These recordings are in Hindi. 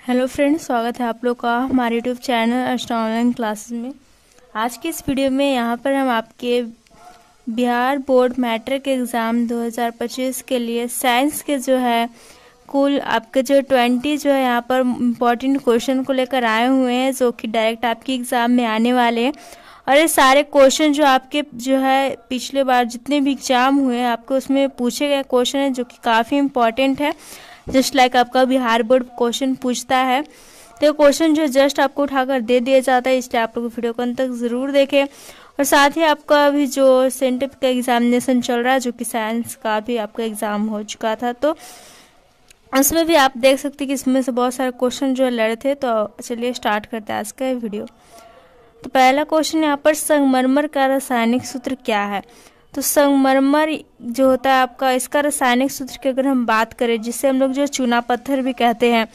हेलो फ्रेंड्स, स्वागत है आप लोग का हमारे YouTube channel Astra online classes में। आज की इस वीडियो में यहाँ पर हम आपके बिहार बोर्ड मैट्रिक एग्ज़ाम 2025 के लिए साइंस के जो है कुल आपके जो 20 जो है यहाँ पर इम्पॉर्टेंट क्वेश्चन को लेकर आए हुए हैं, जो कि डायरेक्ट आपके एग्ज़ाम में आने वाले हैं। और ये सारे क्वेश्चन जो आपके जो है पिछले बार जितने भी एग्ज़ाम हुए हैं आपको उसमें पूछे गए क्वेश्चन है, जो कि काफ़ी इम्पॉर्टेंट है। जस्ट लाइक आपका बिहार बोर्ड क्वेश्चन पूछता है, तो क्वेश्चन जो जस्ट आपको उठाकर दे दिया जाता है, इसलिए आप लोग वीडियो को अंत तक ज़रूर देखें। और साथ ही आपका अभी जो सेंटर का एग्जामिनेशन चल रहा है, जो कि साइंस का भी आपका एग्ज़ाम हो चुका था, तो उसमें भी आप देख सकते हैं कि इसमें से बहुत सारे क्वेश्चन जो लड़े थे। तो चलिए स्टार्ट करते हैं आज का वीडियो। तो पहला क्वेश्चन यहाँ पर संगमरमर का रासायनिक सूत्र क्या है। तो संगमरमर जो होता है आपका, इसका रासायनिक सूत्र की अगर हम बात करें, जिसे हम लोग जो चूना पत्थर भी कहते हैं,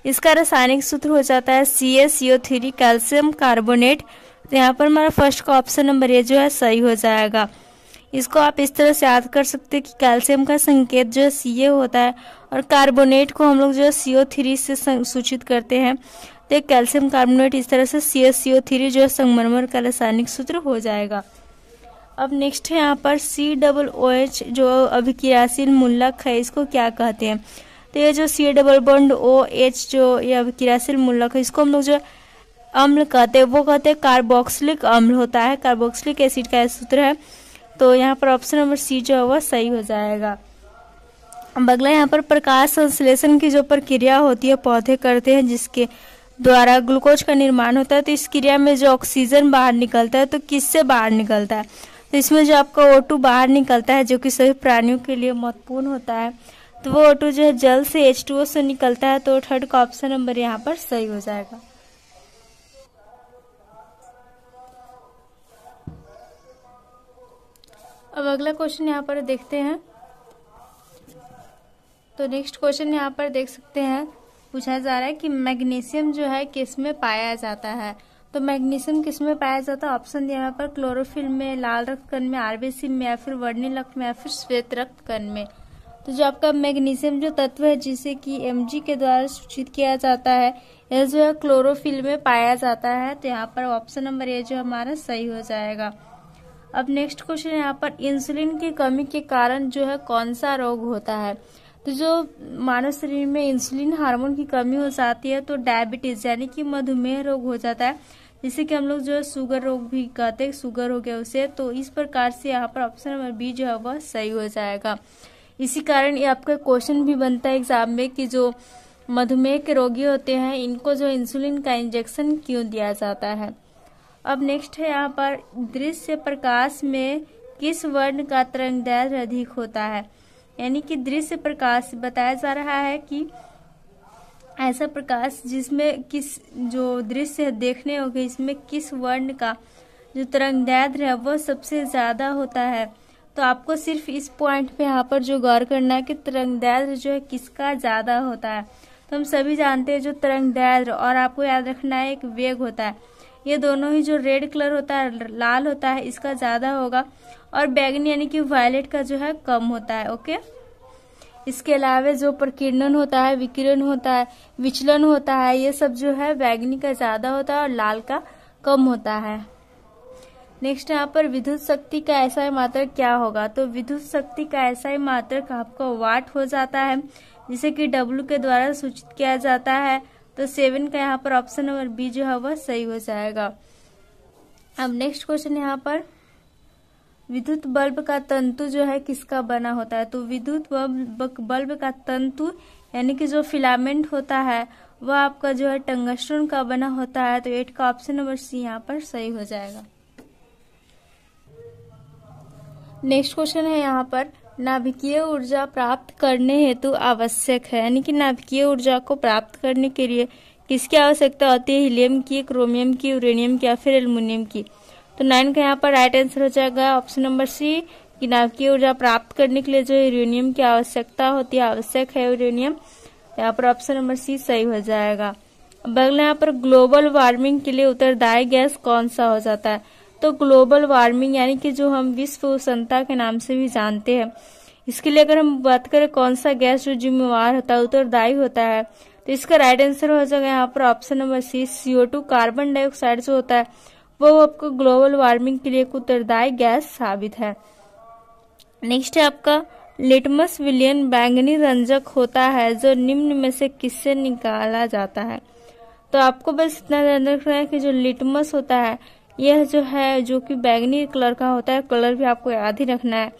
इसका रासायनिक सूत्र हो जाता है CaCO3 कैल्शियम कार्बोनेट। तो यहाँ पर हमारा फर्स्ट का ऑप्शन नंबर ये जो है सही हो जाएगा। इसको आप इस तरह से याद कर सकते हैं कि कैल्शियम का संकेत जो है Ca होता है और कार्बोनेट को हम लोग जो है CO3 से सूचित करते हैं। तो कैल्शियम कार्बोनेट इस तरह से CaCO3 जो है संगमरमर का रासायनिक सूत्र हो जाएगा। अब नेक्स्ट है यहाँ पर COOH जो अभिक्रियाशील मूलक है, इसको क्या कहते हैं। तो ये जो C∩OH जो ये अभिक्रियाशील मूलक है, इसको हम लोग जो अम्ल कहते हैं, वो कहते हैं कार्बोक्सिलिक अम्ल होता है, कार्बोक्सिलिक एसिड का सूत्र है। तो यहाँ पर ऑप्शन नंबर सी जो है वह सही हो जाएगा। अब अगला यहाँ पर प्रकाश संश्लेषण की जो प्रक्रिया होती है पौधे करते हैं, जिसके द्वारा ग्लूकोज का निर्माण होता है। तो इस क्रिया में जो ऑक्सीजन बाहर निकलता है, तो किससे बाहर निकलता है। तो इसमें जो आपका O2 बाहर निकलता है, जो कि सभी प्राणियों के लिए महत्वपूर्ण होता है। तो वो O2 जो है जल से H2O से निकलता है। तो थर्ड का ऑप्शन नंबर यहाँ पर सही हो जाएगा। अब अगला क्वेश्चन यहाँ पर देखते हैं। तो नेक्स्ट क्वेश्चन यहाँ पर देख सकते हैं, पूछा जा रहा है कि मैग्नीशियम जो है किस में पाया जाता है। तो मैग्नीशियम किस में पाया जाता है, ऑप्शन दिया यहाँ पर क्लोरोफिल में, लाल रक्त कण में, RBC में, या फिर वर्णिल रक्त में, या फिर श्वेत रक्त कण में। तो जो आपका मैग्नीशियम जो तत्व है, जिसे कि Mg के द्वारा सूचित किया जाता है, यह जो है क्लोरोफिल में पाया जाता है। तो यहाँ पर ऑप्शन नंबर ए जो हमारा सही हो जाएगा। अब नेक्स्ट क्वेश्चन यहाँ पर इंसुलिन की कमी के कारण जो है कौन सा रोग होता है। तो जो मानव शरीर में इंसुलिन हार्मोन की कमी हो जाती है, तो डायबिटीज यानी कि मधुमेह रोग हो जाता है, जिसे कि हम लोग जो है शुगर रोग भी कहते हैं, शुगर हो गया उसे। तो इस प्रकार से यहाँ पर ऑप्शन नंबर बी जो है वह सही हो जाएगा। इसी कारण ये आपका क्वेश्चन भी बनता है एग्जाम में कि जो मधुमेह के रोगी होते हैं, इनको जो इंसुलिन का इंजेक्शन क्यों दिया जाता है। अब नेक्स्ट है यहाँ पर दृश्य प्रकाश में किस वर्ण का तरंगदैर्घ्य अधिक होता है। यानी कि दृश्य प्रकाश बताया जा रहा है कि ऐसा प्रकाश जिसमें किस जो दृश्य देखने होगा, इसमें किस वर्ण का जो तरंगदैर्घ्य है वह सबसे ज्यादा होता है। तो आपको सिर्फ इस पॉइंट पे यहाँ पर जो गौर करना है कि तरंगदैर्घ्य जो है किसका ज्यादा होता है। तो हम सभी जानते हैं जो तरंगदैर्घ्य और आपको याद रखना है एक वेग होता है, ये दोनों ही जो रेड कलर होता है, लाल होता है, इसका ज्यादा होगा, और बैगनी यानी कि वायलेट का जो है कम होता है। ओके, इसके अलावा जो प्रकीर्णन होता है, विकिरण होता है, विचलन होता है, ये सब जो है बैगनी का ज्यादा होता है और लाल का कम होता है। नेक्स्ट यहाँ पर विद्युत शक्ति का ऐसा मात्रक क्या होगा। तो विद्युत शक्ति का ऐसा मात्रक आपका वाट हो जाता है, जिसे कि W के द्वारा सूचित किया जाता है। तो 7 का यहाँ पर ऑप्शन नंबर बी जो है वह सही हो जाएगा। अब नेक्स्ट क्वेश्चन यहाँ पर विद्युत बल्ब का तंतु जो है किसका बना होता है। तो विद्युत बल्ब का तंतु यानी कि जो फिलामेंट होता है वह आपका जो है टंगस्टन का बना होता है। तो 8 का ऑप्शन नंबर सी यहाँ पर सही हो जाएगा। नेक्स्ट क्वेश्चन है यहाँ पर नाभिकीय ऊर्जा प्राप्त करने हेतु आवश्यक है। यानी कि नाभिकीय ऊर्जा को प्राप्त करने के लिए किसकी आवश्यकता होती है, हीलियम की, क्रोमियम की, यूरेनियम की, या फिर एल्युमिनियम की। तो 9 का यहाँ पर राइट आंसर हो जाएगा ऑप्शन नंबर सी, कि नाभिकीय ऊर्जा प्राप्त करने के लिए जो यूरेनियम की आवश्यकता होती है, आवश्यक है यूरेनियम। यहाँ पर ऑप्शन नंबर सी सही हो जाएगा। अब अगला यहाँ पर ग्लोबल वार्मिंग के लिए उत्तरदायी गैस कौन सा हो जाता है। तो ग्लोबल वार्मिंग यानी कि जो हम विश्व उष्णता के नाम से भी जानते हैं, इसके लिए अगर हम बात करें कौन सा गैस जो जिम्मेवार होता है, उत्तरदायी होता है, तो इसका राइट आंसर हो जाएगा यहाँ पर option number C, CO2 carbon dioxide जो होता है वो आपको ग्लोबल वार्मिंग के लिए एक उत्तरदायी गैस साबित है। नेक्स्ट है आपका लिटमस विलियन बैंगनी रंजक होता है जो निम्न में से किससे निकाला जाता है। तो आपको बस इतना ध्यान रखना है कि जो लिटमस होता है यह जो है जो कि बैंगनी कलर का होता है, कलर भी आपको याद ही रखना है।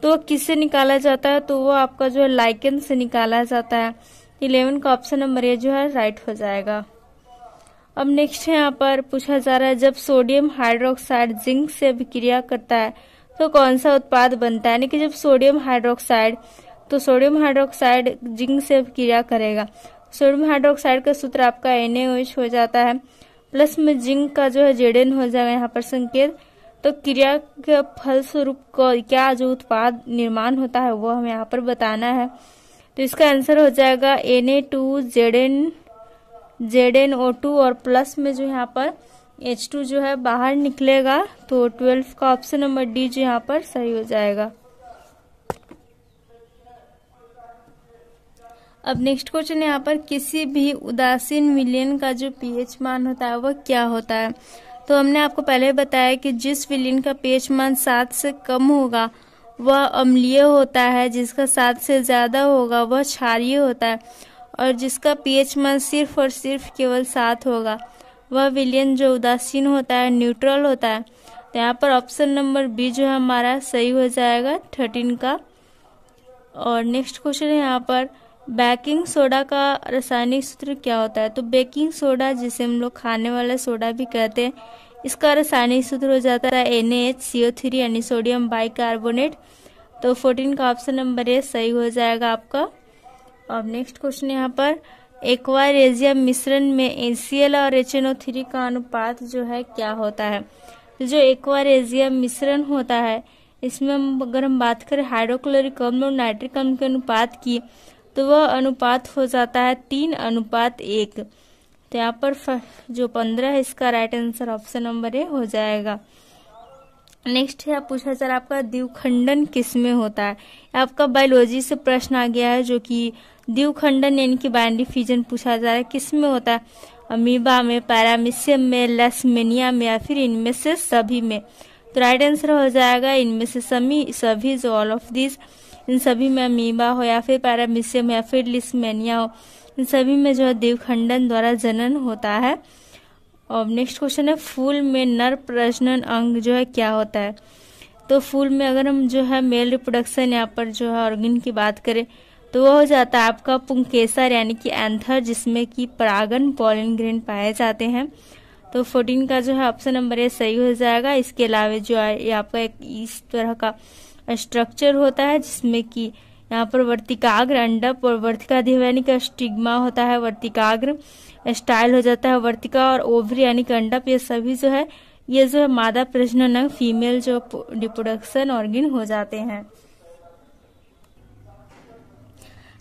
तो वो किससे निकाला जाता है, तो वो आपका जो लाइकेन से निकाला जाता है। 11 का ऑप्शन नंबर ए जो है राइट हो जाएगा। अब नेक्स्ट है यहाँ पर पूछा जा रहा है जब सोडियम हाइड्रोक्साइड जिंक से अभिक्रिया करता है तो कौन सा उत्पाद बनता है। यानी कि जब सोडियम हाइड्रोक्साइड जिंक से अभिक्रिया करेगा, सोडियम हाइड्रोक्साइड का सूत्र आपका NaOH हो जाता है, प्लस में जिंक का जो है Zn हो जाएगा यहाँ पर संकेत। तो क्रिया के फलस्वरूप क्या जो उत्पाद निर्माण होता है वो हमें यहाँ पर बताना है। तो इसका आंसर हो जाएगा ZnO2 और प्लस में जो यहाँ पर H2 जो है बाहर निकलेगा। तो 12 का ऑप्शन नंबर डी जो यहाँ पर सही हो जाएगा। अब नेक्स्ट क्वेश्चन यहाँ पर किसी भी उदासीन विलयन का जो pH मान होता है वह क्या होता है। तो हमने आपको पहले बताया कि जिस विलयन का pH मान 7 से कम होगा वह अम्लीय होता है, जिसका 7 से ज्यादा होगा वह क्षारीय होता है, और जिसका pH मान सिर्फ और सिर्फ केवल 7 होगा वह विलयन जो उदासीन होता है, न्यूट्रल होता है। तो यहाँ पर ऑप्शन नंबर बी जो है हमारा सही हो जाएगा 13 का। और नेक्स्ट क्वेश्चन है यहाँ पर बेकिंग सोडा का रासायनिक सूत्र क्या होता है। तो बेकिंग सोडा जिसे हम लोग खाने वाला सोडा भी कहते हैं, इसका रासायनिक सूत्र हो जाता है NaHCO3 यानी सोडियम बाइकार्बोनेट। तो 14 का ऑप्शन नंबर ए सही हो जाएगा आपका। अब नेक्स्ट क्वेश्चन यहाँ पर एक्वा रेजियम मिश्रण में HCl और HNO3 का अनुपात जो है क्या होता है। तो जो एक्वा रेजियम मिश्रण होता है इसमें अगर हम बात करें हाइड्रोक्लोरिक अम्ल और नाइट्रिक अम्ल के अनुपात की तो वह अनुपात हो जाता है 3:1। तो यहाँ पर जो 15 है इसका right answer option number A हो जाएगा। नेक्स्ट है पूछा जा रहा है आपका द्विखंडन किसमें होता है। आपका बायोलॉजी से प्रश्न आ गया है जो कि द्विखंडन यानी कि बाइनरी फिजन पूछा जा रहा है किसमें होता है। अमीबा में, पैरामीशियम में, लेशमेनिया में या फिर इनमें से सभी में। तो राइट आंसर हो जाएगा इनमें से सभी जो ऑल ऑफ दिस, इन सभी में अमीबा हो या फिर पैरामीशियम या फिर लिस्मेनिया हो, इन सभी में जो है द्विखंडन द्वारा जनन होता है। और नेक्स्ट क्वेश्चन है फूल में नर प्रजनन अंग जो है क्या होता है। तो फूल में अगर हम जो है मेल रिप्रोडक्शन यहाँ पर जो है ऑर्गन की बात करें तो वो हो जाता है आपका पुंकेसर यानी कि एंथर, जिसमें कि परागन पॉलन ग्रेन पाए जाते हैं। तो 14 का जो है ऑप्शन नंबर ए सही हो जाएगा। इसके अलावा जो है ये आपका एक इस तरह का स्ट्रक्चर होता है जिसमें कि यहाँ पर वर्तिकाग्र अंडप और वर्तिकाधिव यानी कि स्टिग्मा होता है, वर्तिकाग्र स्टाइल हो जाता है वर्तिका, और ओवरी यानी कि अंडप, ये सभी जो है ये जो है मादा प्रजनन अंग फीमेल जो रिप्रोडक्शन ऑर्गन हो जाते हैं।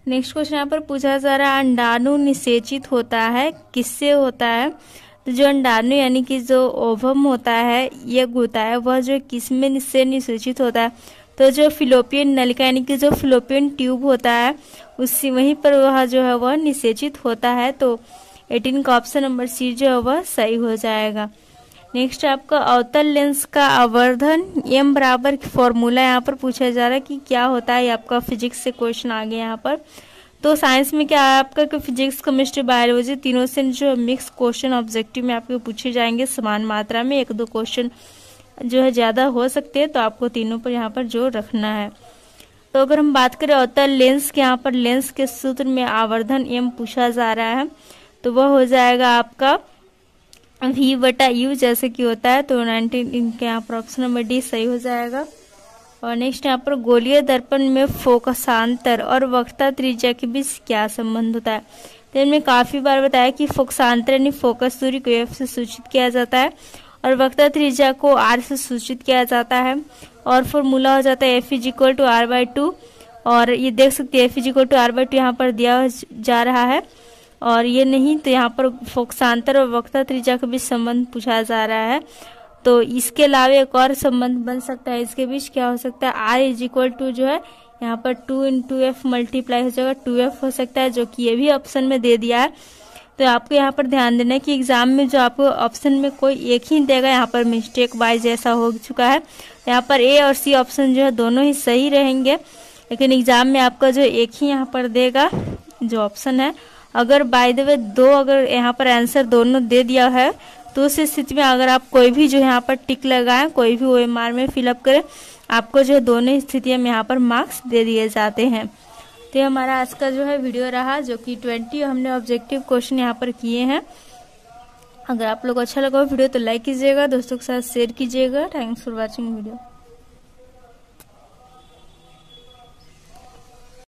नेक्स्ट क्वेश्चन यहाँ पर पूछा जा रहा है अंडाणु निषेचित होता है किससे होता है। तो जो अंडाणु यानी कि जो ओवम होता है ये होता है वह जो किसमें से निषेचित होता है। तो जो फिलोपियन नलिका यानी कि जो फिलोपियन ट्यूब होता है उसी वहीं पर वह जो है वह निषेचित होता है। तो 18 का ऑप्शन नंबर सी जो है वह सही हो जाएगा। नेक्स्ट आपका अवतल लेंस का आवर्धन m बराबर फॉर्मूला यहाँ पर पूछा जा रहा है कि क्या होता है। आपका फिजिक्स से क्वेश्चन आ गया यहाँ पर। तो साइंस में क्या है आपका कि फिजिक्स केमिस्ट्री बायोलॉजी तीनों से जो मिक्स क्वेश्चन ऑब्जेक्टिव में आपके पूछे जाएंगे समान मात्रा में, 1-2 क्वेश्चन जो है ज्यादा हो सकते हैं, तो आपको तीनों पर यहाँ पर जोर रखना है। तो अगर हम बात करें अवतल लेंस के, यहाँ पर लेंस के सूत्र में आवर्धन m पूछा जा रहा है तो वह हो जाएगा आपका v/u जैसे कि होता है। तो 19 के यहाँ पर ऑप्शन नंबर डी सही हो जाएगा। और नेक्स्ट यहाँ पर गोलीय दर्पण में फोकसांतर और वक्रता त्रिज्या के बीच क्या संबंध होता है। तो इनमें काफी बार बताया कि फोकसांतर यानी फोकस दूरी को f से सूचित किया जाता है और वक्रता त्रिज्या को r से सूचित किया जाता है। और फॉर्मूला हो जाता है f = r/2। और ये देख सकते हैं f = r/2 यहाँ पर दिया जा रहा है, और ये नहीं तो यहाँ पर फोकसांतर और वक्रता त्रिज्या के बीच संबंध पूछा जा रहा है। तो इसके अलावा एक और संबंध बन सकता है इसके बीच, क्या हो सकता है r = जो है यहाँ पर 2 into f मल्टीप्लाई हो जाएगा, 2f हो सकता है, जो कि ये भी ऑप्शन में दे दिया है। तो आपको यहाँ पर ध्यान देना है कि एग्जाम में जो आपको ऑप्शन में कोई एक ही देगा, यहाँ पर मिस्टेक वाइज ऐसा हो चुका है। यहाँ पर ए और सी ऑप्शन जो है दोनों ही सही रहेंगे, लेकिन एग्जाम में आपका जो एक ही यहाँ पर देगा जो ऑप्शन है, अगर बाय द वे दो अगर यहाँ पर आंसर दोनों दे दिया है तो उस स्थिति में अगर आप कोई भी जो है यहाँ पर टिक लगाएं, कोई भी OMR में फिलअप करें, आपको जो है दोनों स्थितियों में यहाँ पर मार्क्स दे दिए जाते हैं। तो ये हमारा आज का जो है वीडियो रहा, जो कि 20 हमने ऑब्जेक्टिव क्वेश्चन यहाँ पर किए हैं। अगर आप लोग को अच्छा लगा वीडियो तो लाइक कीजिएगा, दोस्तों के साथ शेयर कीजिएगा। Thanks for watching video.